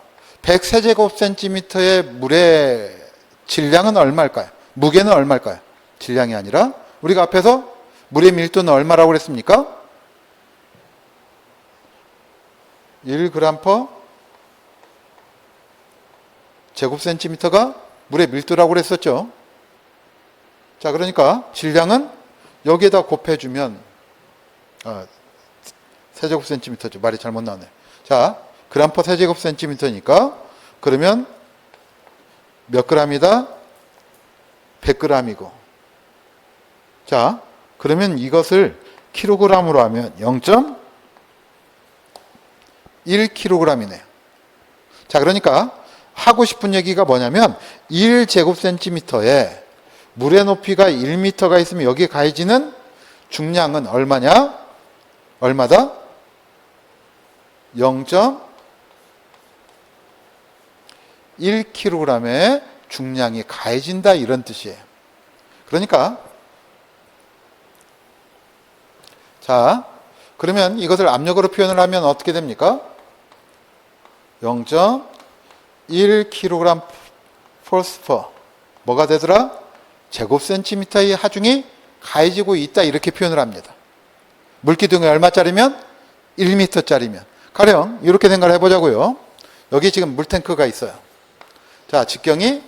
100 세제곱cm의 물의 질량은 얼마일까요? 무게는 얼마일까요? 질량이 아니라 우리가 앞에서 물의 밀도는 얼마라고 그랬습니까? 1g per 제곱cm가 물의 밀도라고 그랬었죠. 자, 그러니까 질량은 여기에다 곱해주면 세제곱cm죠. 말이 잘못 나오네. 자, 그램 퍼 세제곱cm니까 그러면 몇 g이다? 100g이고. 자, 그러면 이것을 kg으로 하면 0.1kg이네요. 자, 그러니까 하고 싶은 얘기가 뭐냐면 1제곱cm에 물의 높이가 1m가 있으면 여기에 가해지는 중량은 얼마냐? 얼마다? 0.1kg의 중량이 가해진다 이런 뜻이에요. 그러니까 자 그러면 이것을 압력으로 표현을 하면 어떻게 됩니까? 0.1kg force per 뭐가 되더라? 제곱센티미터의 하중이 가해지고 있다 이렇게 표현을 합니다. 물기둥이 얼마짜리면? 1m짜리면. 가령 이렇게 생각을 해보자고요. 여기 지금 물탱크가 있어요. 자, 직경이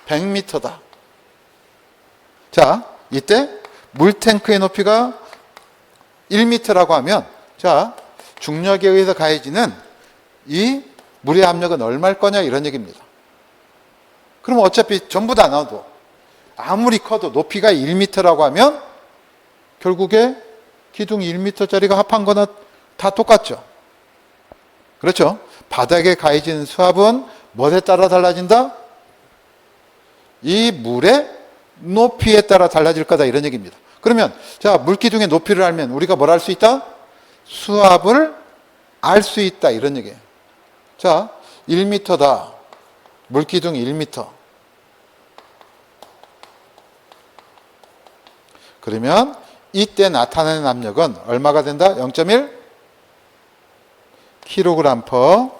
100m다. 자, 이때 물탱크의 높이가 1m라고 하면 자, 중력에 의해서 가해지는 이 물의 압력은 얼마일 거냐 이런 얘기입니다. 그럼 어차피 전부 다 넣어도 아무리 커도 높이가 1m라고 하면 결국에 기둥이 1m짜리가 합한 거나 다 똑같죠. 그렇죠? 바닥에 가해지는 수압은 뭐에 따라 달라진다? 이 물의 높이에 따라 달라질 거다 이런 얘기입니다. 그러면 자 물기둥의 높이를 알면 우리가 뭘 알 수 있다? 수압을 알 수 있다 이런 얘기예요. 자 1m다. 물기둥 1m. 그러면 이때 나타나는 압력은 얼마가 된다? 0.1 kg per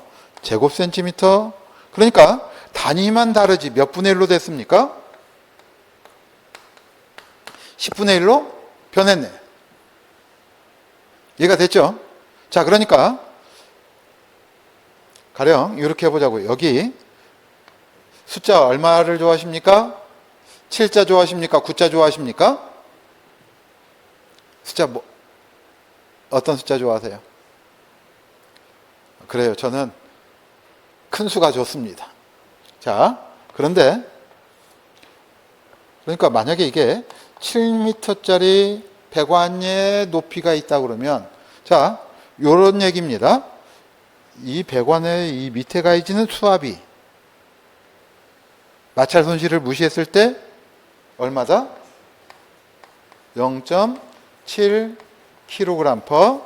제곱센티미터. 그러니까 단위만 다르지 몇 분의 1로 됐습니까? 10분의 1로 변했네. 이해가 됐죠? 자, 그러니까 가령 이렇게 해보자고요. 여기 숫자 얼마를 좋아하십니까? 7자 좋아하십니까? 9자 좋아하십니까? 숫자 어떤 숫자 좋아하세요? 그래요. 저는 큰 수가 좋습니다. 자, 그런데 그러니까 만약에 이게 7m짜리 배관의 높이가 있다 그러면 자, 요런 얘기입니다. 이 배관의 이 밑에 가해지는 수압이 마찰 손실을 무시했을 때 얼마다? 0.7 kg per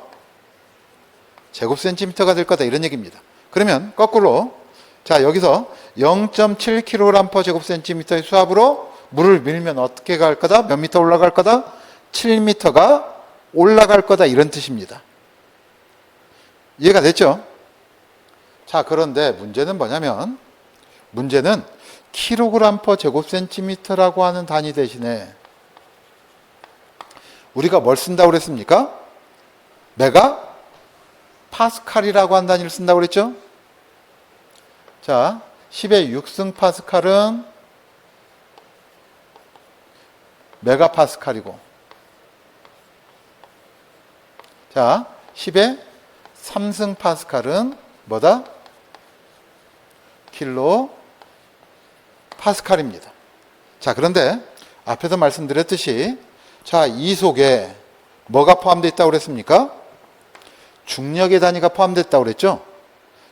제곱센티미터가 될 거다 이런 얘기입니다. 그러면 거꾸로 자 여기서 0.7 kg per 제곱센티미터의 수압으로 물을 밀면 어떻게 갈 거다? 몇 미터 올라갈 거다? 7m가 올라갈 거다 이런 뜻입니다. 이해가 됐죠? 자 그런데 문제는 뭐냐면 문제는 kg per 제곱센티미터라고 하는 단위 대신에 우리가 뭘 쓴다고 그랬습니까? 메가 파스칼이라고 한 단위를 쓴다고 그랬죠? 자, 10의 6승 파스칼은 메가 파스칼이고 자, 10의 3승 파스칼은 뭐다? 킬로 파스칼입니다. 자, 그런데 앞에서 말씀드렸듯이 자, 이 속에 뭐가 포함되어 있다고 그랬습니까? 중력의 단위가 포함됐다고 그랬죠?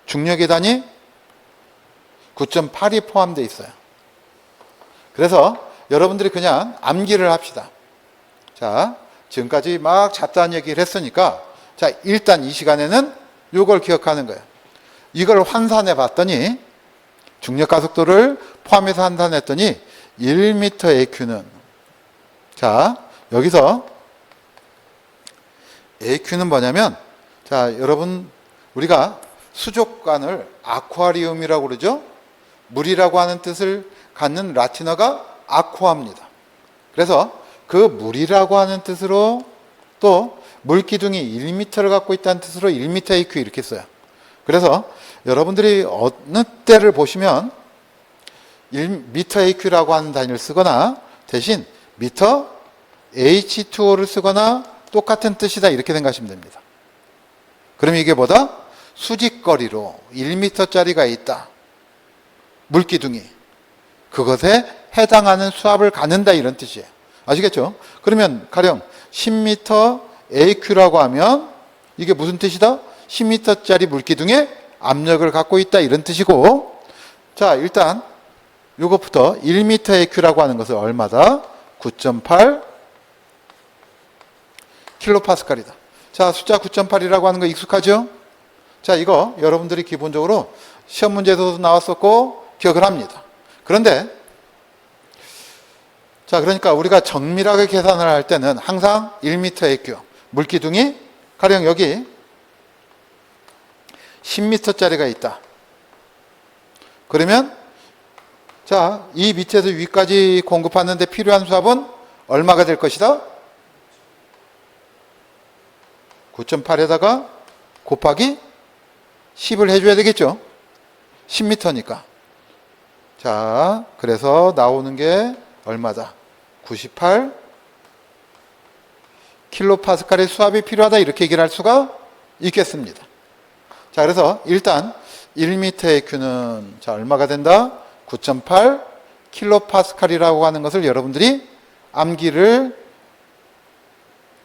중력의 단위 9.8이 포함되어 있어요. 그래서 여러분들이 그냥 암기를 합시다. 자, 지금까지 막 잡다한 얘기를 했으니까 자, 일단 이 시간에는 이걸 기억하는 거예요. 이걸 환산해 봤더니 중력 가속도를 포함해서 환산했더니 1m AQ는 자, 여기서 AQ는 뭐냐면 자, 여러분 우리가 수족관을 아쿠아리움이라고 그러죠? 물이라고 하는 뜻을 갖는 라틴어가 아쿠아입니다. 그래서 그 물이라고 하는 뜻으로 또 물기둥이 1m를 갖고 있다는 뜻으로 1m AQ 이렇게 써요. 그래서 여러분들이 어느 때를 보시면 1m AQ라고 하는 단위를 쓰거나 대신 미터 H2O를 쓰거나 똑같은 뜻이다 이렇게 생각하시면 됩니다. 그럼 이게 뭐다? 수직거리로 1m짜리가 있다. 물기둥이. 그것에 해당하는 수압을 갖는다 이런 뜻이에요. 아시겠죠? 그러면 가령 10m AQ라고 하면 이게 무슨 뜻이다? 10m짜리 물기둥에 압력을 갖고 있다 이런 뜻이고 자 일단 요것부터 1m AQ라고 하는 것은 얼마다? 9.8 킬로파스칼이다. 자 숫자 9.8이라고 하는 거 익숙하죠? 자 이거 여러분들이 기본적으로 시험 문제에서도 나왔었고 기억을 합니다. 그런데 자 그러니까 우리가 정밀하게 계산을 할 때는 항상 1m AQ 물기둥이 가령 여기 10m짜리가 있다. 그러면 자, 이 밑에서 위까지 공급하는데 필요한 수압은 얼마가 될 것이다? 9.8에다가 곱하기 10을 해줘야 되겠죠? 10m니까. 자, 그래서 나오는 게 얼마다? 98 킬로파스칼의 수압이 필요하다 이렇게 얘기를 할 수가 있겠습니다. 자, 그래서 일단 1m AQ는 자 얼마가 된다? 9.8 킬로파스칼이라고 하는 것을 여러분들이 암기를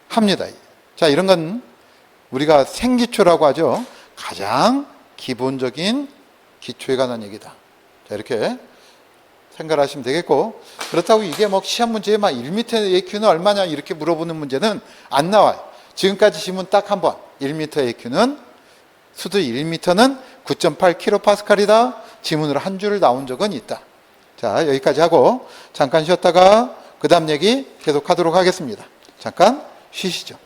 합니다. 자, 이런 건 우리가 생기초라고 하죠. 가장 기본적인 기초에 관한 얘기다. 자, 이렇게 생각하시면 되겠고 그렇다고 이게 뭐 시험 문제에 막 1m AQ는 얼마냐 이렇게 물어보는 문제는 안 나와요. 지금까지 질문 딱 한 번 1m AQ는 수도 1m는 9.8 킬로파스칼이다. 지문으로 한 줄 나온 적은 있다. 자 여기까지 하고 잠깐 쉬었다가 그 다음 얘기 계속하도록 하겠습니다. 잠깐 쉬시죠.